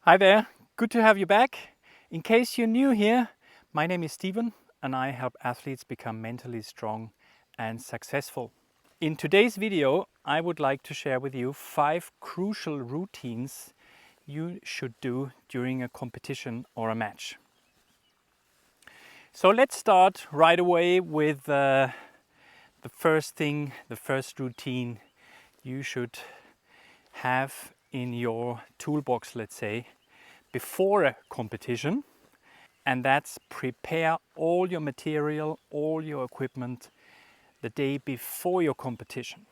Hi there, good to have you back. In case you're new here, my name is Steven and I help athletes become mentally strong and successful. In today's video, I would like to share with you 5 crucial routines you should do during a competition or a match. So let's start right away with the first routine you should have in your toolbox, let's say, before a competition, and that's prepare all your material, all your equipment the day before your competition.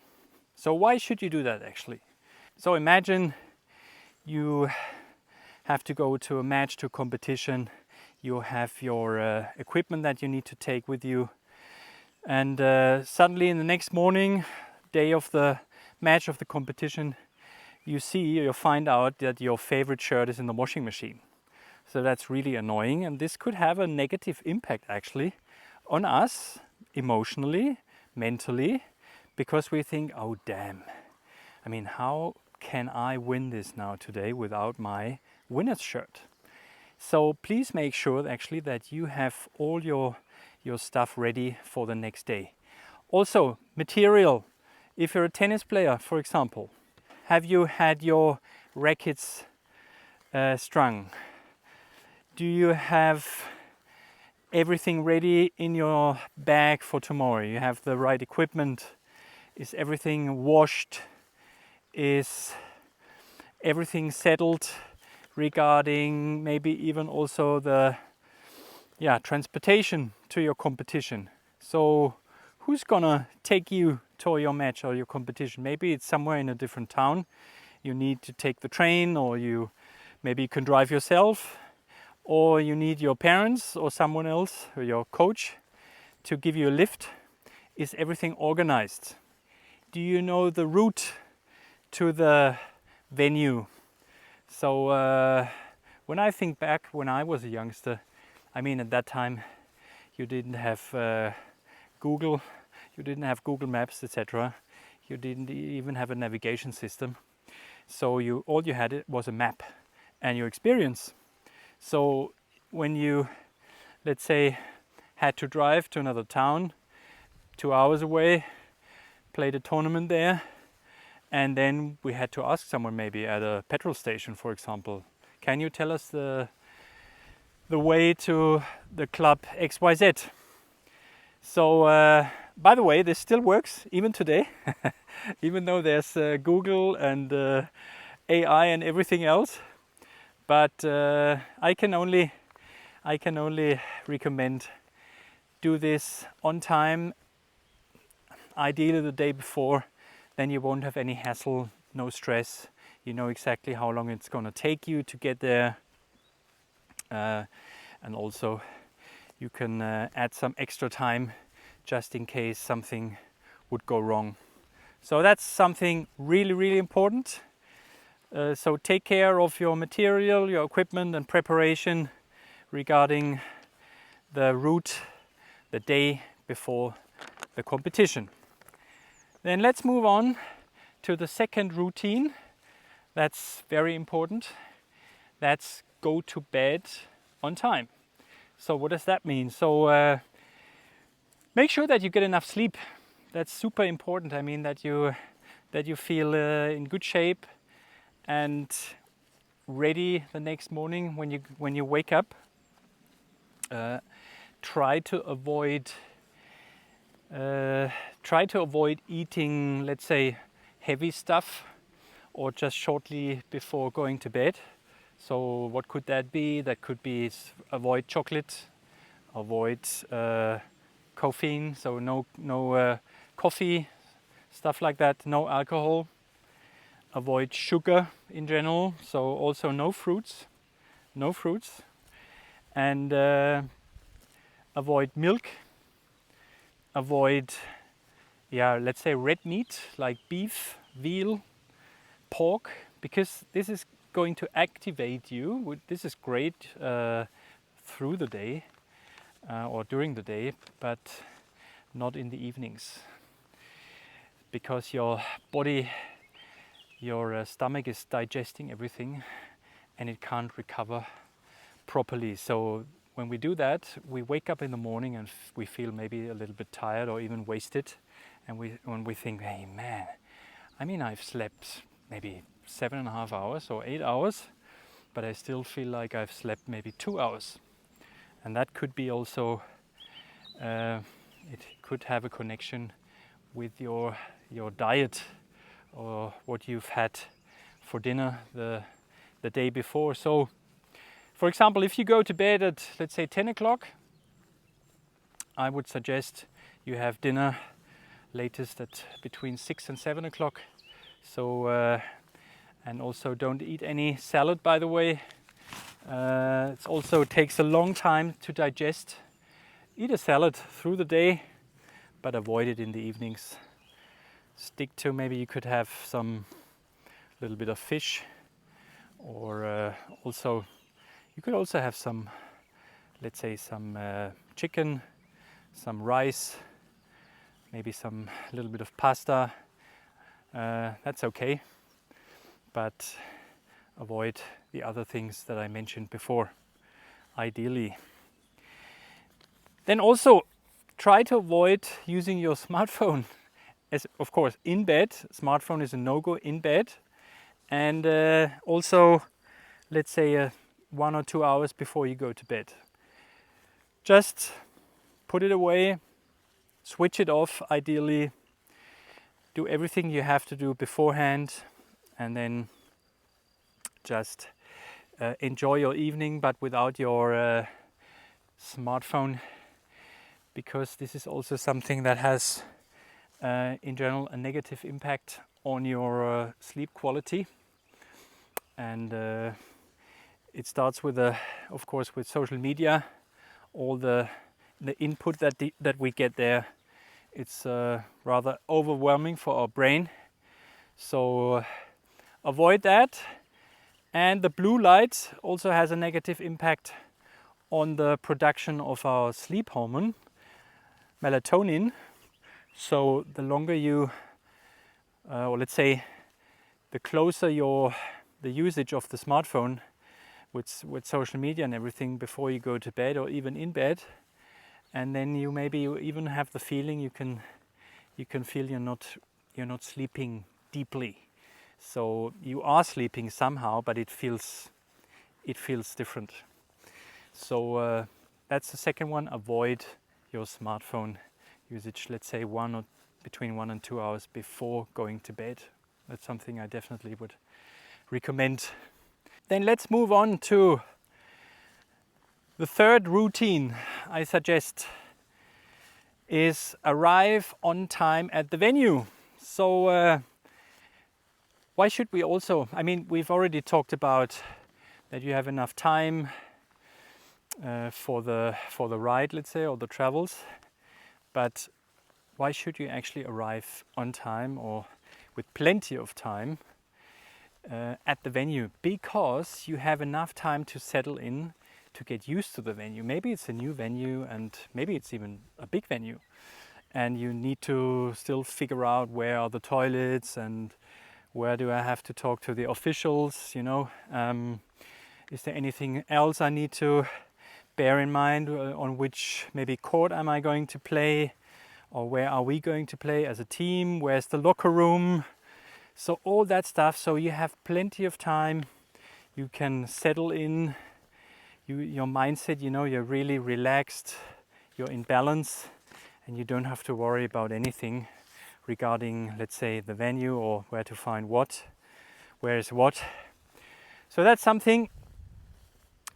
So why should you do that actually? So imagine you have to go to a match, to a competition, you have your equipment that you need to take with you, and suddenly in the next morning, day of the match, of the competition, you find out that your favorite shirt is in the washing machine. So that's really annoying, and this could have a negative impact actually on us emotionally, mentally, because we think, oh damn, I mean, how can I win this now today without my winner's shirt? So please make sure actually that you have all your stuff ready for the next day. Also, material. If you're a tennis player, for example, have you had your rackets strung? Do you have everything ready in your bag for tomorrow? You have the right equipment? Is everything washed? Is everything settled regarding maybe even also the transportation to your competition? So who's gonna take you to your match or your competition? Maybe it's somewhere in a different town. You need to take the train, or maybe you can drive yourself, or you need your parents or someone else or your coach to give you a lift. Is everything organized? Do you know the route to the venue? So when I think back when I was a youngster, I mean at that time you didn't have Google, you didn't have Google Maps, etc. You didn't even have a navigation system. So all you had was a map and your experience. So when you, let's say, had to drive to another town 2 hours away, played a tournament there, and then we had to ask someone maybe at a petrol station, for example, can you tell us the way to the club XYZ? So by the way, this still works even today, even though there's Google and AI and everything else. But I can only recommend do this on time, ideally the day before. Then you won't have any hassle, no stress. You know exactly how long it's going to take you to get there, and also you can add some extra time just in case something would go wrong. So that's something really important. So take care of your material, your equipment and preparation regarding the route the day before the competition. Then let's move on to the second routine. That's very important. That's go to bed on time. So what does that mean? So make sure that you get enough sleep. That's super important. I mean that you feel in good shape and ready the next morning when you wake up. Try to avoid eating, let's say, heavy stuff or just shortly before going to bed. So what could that be? That could be avoid chocolate, avoid caffeine, so no coffee, stuff like that, no alcohol. Avoid sugar in general, so also no fruits, and avoid milk. Avoid, let's say red meat like beef, veal, pork, because this is going to activate you. This is great through the day or during the day, but not in the evenings, because your body, your stomach is digesting everything, and it can't recover properly. So when we do that, we wake up in the morning and we feel maybe a little bit tired or even wasted. And when we think, hey man, I mean, I've slept maybe 7.5 hours or 8 hours, but I still feel like I've slept maybe 2 hours. And that could be also, it could have a connection with your diet or what you've had for dinner the day before. So, for example, if you go to bed at, let's say, 10 o'clock, I would suggest you have dinner latest at between 6 and 7 o'clock. So, and also don't eat any salad, by the way. It also takes a long time to digest. Eat a salad through the day, but avoid it in the evenings. Stick to, maybe you could have some little bit of fish, or also you could also have some, let's say, some chicken, some rice, maybe some little bit of pasta. That's okay, but avoid the other things that I mentioned before, ideally. Then also try to avoid using your smartphone, as of course in bed. Smartphone is a no-go in bed, and also, let's say, 1 or 2 hours before you go to bed. Just put it away, switch it off ideally, do everything you have to do beforehand, and then just enjoy your evening, but without your smartphone, because this is also something that has in general a negative impact on your sleep quality. And it starts with, of course, with social media, all the input that we get there. It's rather overwhelming for our brain. So avoid that. And the blue light also has a negative impact on the production of our sleep hormone, melatonin. So the longer you, or let's say, the closer the usage of the smartphone with social media and everything before you go to bed or even in bed, and then you even have the feeling you can feel you're not sleeping deeply. So you are sleeping somehow, but it feels different. So that's the second one. Avoid your smartphone usage, let's say between 1 and 2 hours before going to bed. That's something I definitely would recommend. Then let's move on to the third routine I suggest is arrive on time at the venue. So why should we also, I mean, we've already talked about that you have enough time for the ride, let's say, or the travels, but why should you actually arrive on time or with plenty of time at the venue? Because you have enough time to settle in, to get used to the venue. Maybe it's a new venue, and maybe it's even a big venue, and you need to still figure out where are the toilets and where do I have to talk to the officials, is there anything else I need to bear in mind, on which maybe court am I going to play, or where are we going to play as a team, where's the locker room, so all that stuff. So you have plenty of time, you can settle in, your mindset, you're really relaxed, you're in balance, and you don't have to worry about anything regarding, let's say, the venue or where to find what, where is what. So that's something,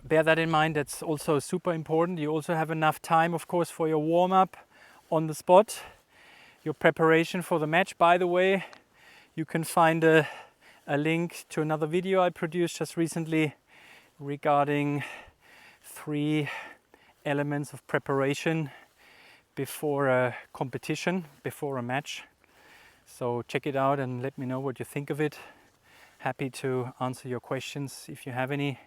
bear that in mind, that's also super important. You also have enough time, of course, for your warm-up on the spot, your preparation for the match. By the way, you can find a link to another video I produced just recently regarding 3 elements of preparation before a competition, before a match. So check it out and let me know what you think of it. Happy to answer your questions if you have any,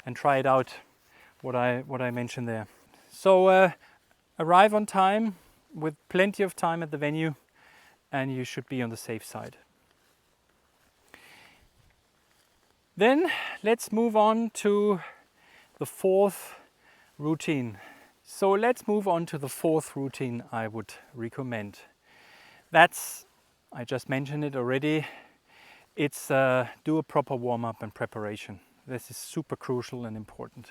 and try it out, what I mentioned there. So arrive on time with plenty of time at the venue, and you should be on the safe side. Then let's move on to the fourth routine. So let's move on to the fourth routine I would recommend. That's, I just mentioned it already, it's do a proper warm-up and preparation. This is super crucial and important.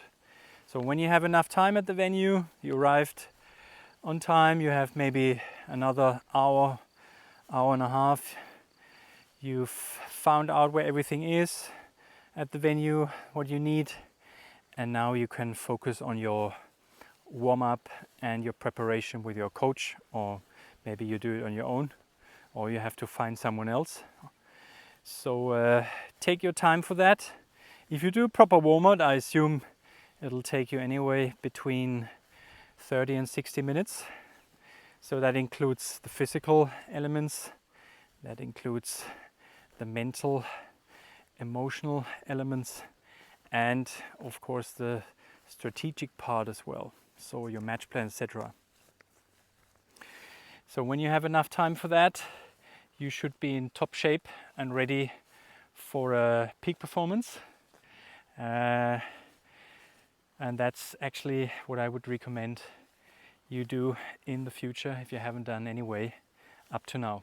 So when you have enough time at the venue, you arrived on time, you have maybe another hour, hour and a half, you've found out where everything is at the venue, what you need, and now you can focus on your warm-up and your preparation with your coach, or maybe you do it on your own, or you have to find someone else. So take your time for that. If you do a proper warm-up, I assume it'll take you anyway between 30 and 60 minutes. So that includes the physical elements, that includes the mental, emotional elements, and of course the strategic part as well. So your match plan, etc. So when you have enough time for that, you should be in top shape and ready for a peak performance. And that's actually what I would recommend you do in the future if you haven't done anyway up to now.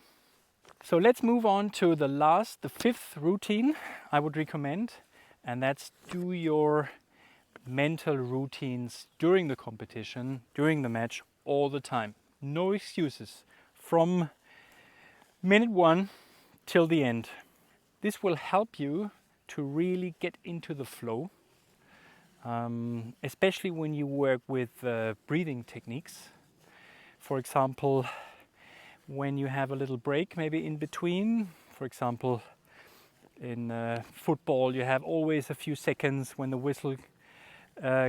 So let's move on to the fifth routine I would recommend, and that's do your mental routines during the competition, during the match, all the time. No excuses from minute 1 till the end. This will help you to really get into the flow, especially when you work with breathing techniques. For example, when you have a little break maybe in between, for example in football you have always a few seconds when the whistle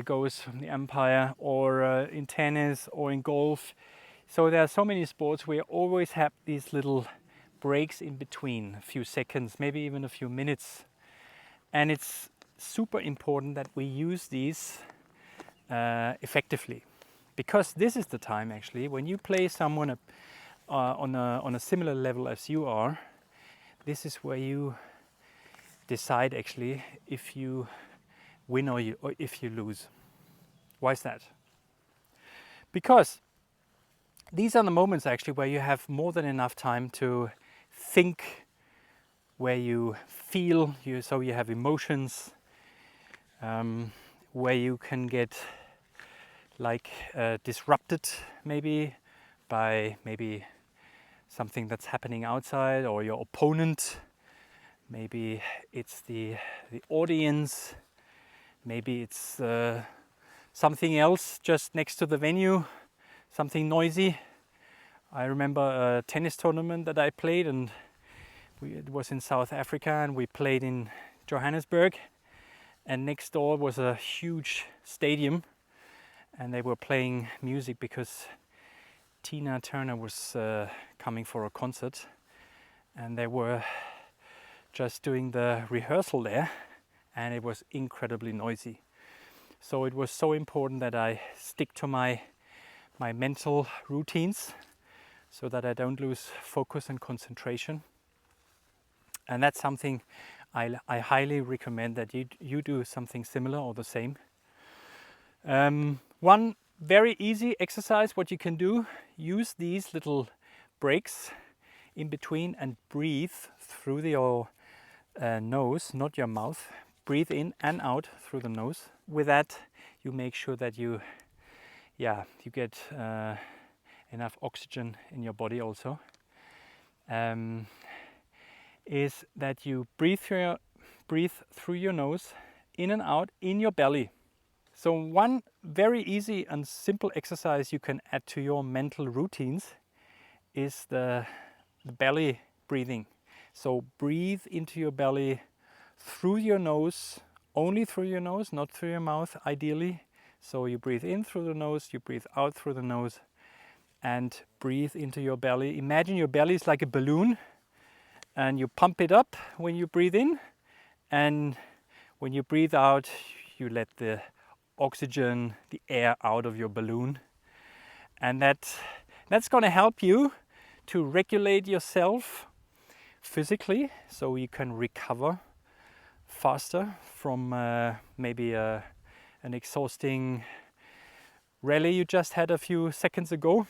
goes from the umpire, or in tennis or in golf. So there are so many sports where you always have these little breaks in between, a few seconds, maybe even a few minutes. And it's super important that we use these effectively, because this is the time actually when you play someone on a similar level as you are. This is where you decide actually if you win or if you lose. Why is that? Because these are the moments actually where you have more than enough time to think, where you feel, so you have emotions, where you can get like disrupted maybe by maybe something that's happening outside, or your opponent. Maybe it's the audience, maybe it's something else just next to the venue, something noisy. I remember a tennis tournament that I played, and it was in South Africa, and we played in Johannesburg, and next door was a huge stadium, and they were playing music because Tina Turner was coming for a concert, and they were just doing the rehearsal there, and it was incredibly noisy. So it was so important that I stick to my mental routines so that I don't lose focus and concentration. And that's something I highly recommend that you do something similar or the same. One very easy exercise what you can do, use these little breaks in between and breathe through your nose, not your mouth. Breathe in and out through the nose. With that, you make sure that you get enough oxygen in your body also. Is that you breathe through your nose, in and out, in your belly. So one very easy and simple exercise you can add to your mental routines is the belly breathing. So breathe into your belly through your nose, only through your nose, not through your mouth ideally. So you breathe in through the nose, you breathe out through the nose, and breathe into your belly. Imagine your belly is like a balloon, and you pump it up when you breathe in, and when you breathe out, you let the oxygen, the air out of your balloon. And that's going to help you to regulate yourself physically, so you can recover faster from maybe an exhausting rally you just had a few seconds ago.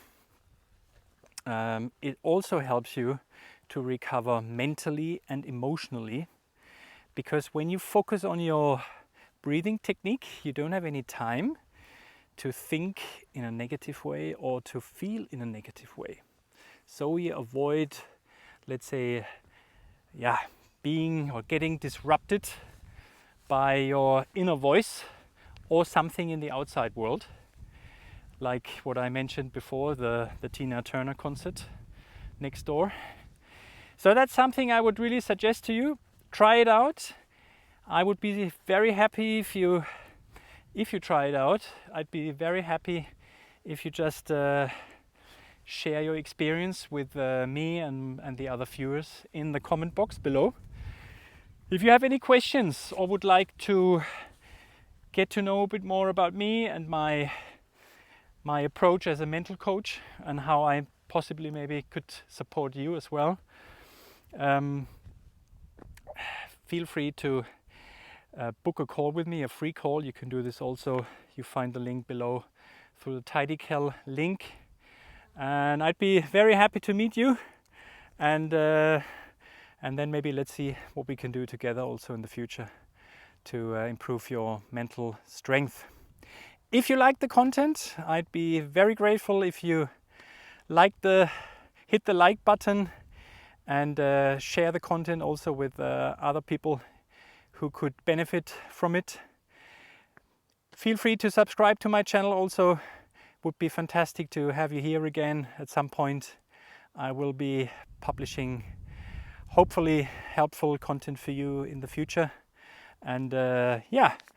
It also helps you to recover mentally and emotionally, because when you focus on your breathing technique, you don't have any time to think in a negative way or to feel in a negative way. So you avoid, let's say, being or getting disrupted by your inner voice or something in the outside world, like what I mentioned before, the Tina Turner concert next door. So that's something I would really suggest to you. Try it out. I would be very happy if you try it out. I'd be very happy if you just share your experience with me and the other viewers in the comment box below. If you have any questions or would like to get to know a bit more about me and my approach as a mental coach and how I possibly maybe could support you as well, feel free to book a call with me, a free call. You can do this also. You find the link below through the Tidycal link, and I'd be very happy to meet you, and then maybe let's see what we can do together also in the future to improve your mental strength. If you like the content, I'd be very grateful if you hit the like button and share the content also with other people who could benefit from it. Feel free to subscribe to my channel also. Would be fantastic to have you here again at some point. I will be publishing hopefully helpful content for you in the future. And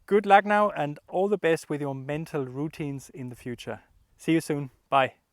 good luck now and all the best with your mental routines in the future. See you soon. Bye.